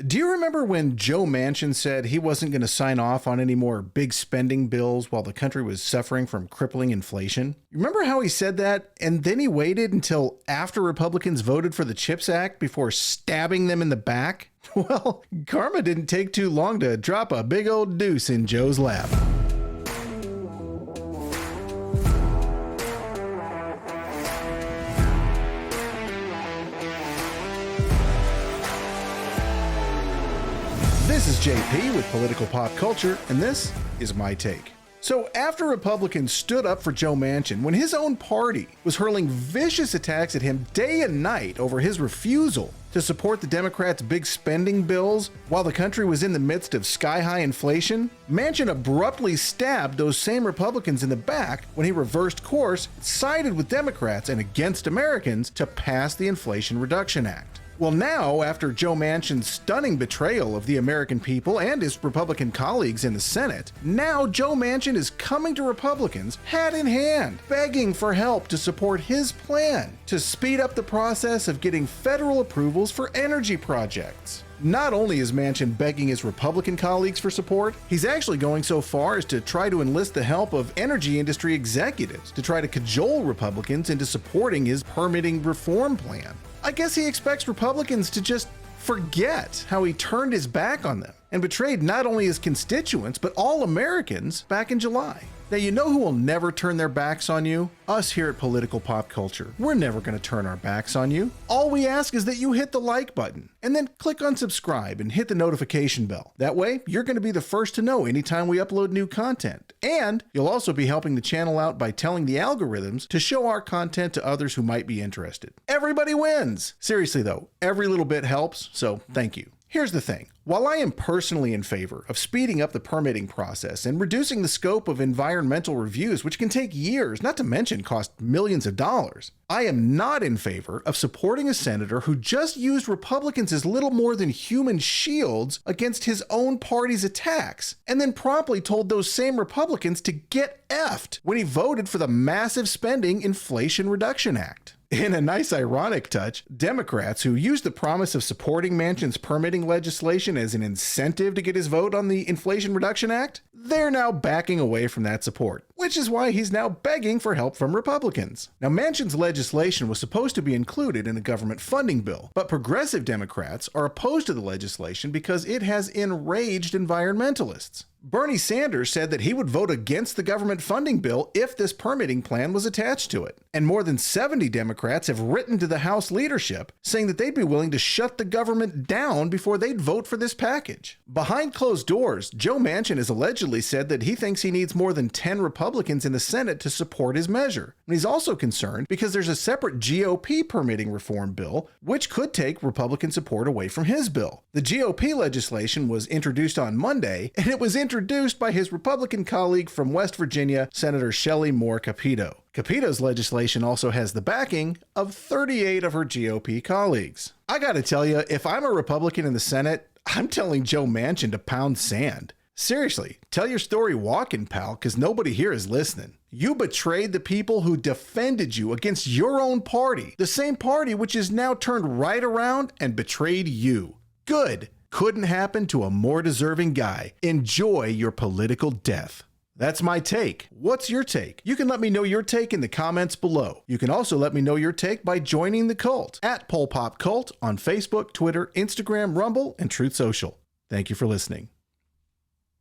Do you remember when Joe Manchin said he wasn't going to sign off on any more big spending bills while the country was suffering from crippling inflation? You remember how he said that, and then he waited until after Republicans voted for the CHIPS Act before stabbing them in the back? Well, karma didn't take too long to drop a big old deuce in Joe's lap. This is JP with Political Pop Culture, and this is my take. So after Republicans stood up for Joe Manchin when his own party was hurling vicious attacks at him day and night over his refusal to support the Democrats' big spending bills while the country was in the midst of sky-high inflation, Manchin abruptly stabbed those same Republicans in the back when he reversed course, sided with Democrats and against Americans to pass the Inflation Reduction Act. Well, now, after Joe Manchin's stunning betrayal of the American people and his Republican colleagues in the Senate, now Joe Manchin is coming to Republicans hat in hand, begging for help to support his plan to speed up the process of getting federal approvals for energy projects. Not only is Manchin begging his Republican colleagues for support, he's actually going so far as to try to enlist the help of energy industry executives to try to cajole Republicans into supporting his permitting reform plan. I guess he expects Republicans to just forget how he turned his back on them and betrayed not only his constituents, but all Americans back in July. Now, you know who will never turn their backs on you? Us here at Political Pop Culture. We're never going to turn our backs on you. All we ask is that you hit the like button and then click on subscribe and hit the notification bell. That way, you're going to be the first to know anytime we upload new content. And you'll also be helping the channel out by telling the algorithms to show our content to others who might be interested. Everybody wins! Seriously though, every little bit helps, so thank you. Here's the thing. While I am personally in favor of speeding up the permitting process and reducing the scope of environmental reviews, which can take years, not to mention cost millions of dollars, I am not in favor of supporting a senator who just used Republicans as little more than human shields against his own party's attacks, and then promptly told those same Republicans to get effed when he voted for the massive spending Inflation Reduction Act. In a nice ironic touch, Democrats who used the promise of supporting Manchin's permitting legislation as an incentive to get his vote on the Inflation Reduction Act, they're now backing away from that support, which is why he's now begging for help from Republicans. Now, Manchin's legislation was supposed to be included in a government funding bill, but progressive Democrats are opposed to the legislation because it has enraged environmentalists. Bernie Sanders said that he would vote against the government funding bill if this permitting plan was attached to it. And more than 70 Democrats have written to the House leadership saying that they'd be willing to shut the government down before they'd vote for this package. Behind closed doors, Joe Manchin has allegedly said that he thinks he needs more than 10 Republicans in the Senate to support his measure. And he's also concerned because there's a separate GOP permitting reform bill, which could take Republican support away from his bill. The GOP legislation was introduced on Monday, and it was introduced by his Republican colleague from West Virginia, Senator Shelley Moore Capito. Capito's legislation also has the backing of 38 of her GOP colleagues. I gotta tell you, if I'm a Republican in the Senate, I'm telling Joe Manchin to pound sand. Seriously, tell your story walking, pal, because nobody here is listening. You betrayed the people who defended you against your own party, the same party which is now turned right around and betrayed you. Good. Couldn't happen to a more deserving guy. Enjoy your political death. That's my take. What's your take? You can let me know your take in the comments below. You can also let me know your take by joining the cult at PolPopCult on Facebook, Twitter, Instagram, Rumble, and Truth Social. Thank you for listening.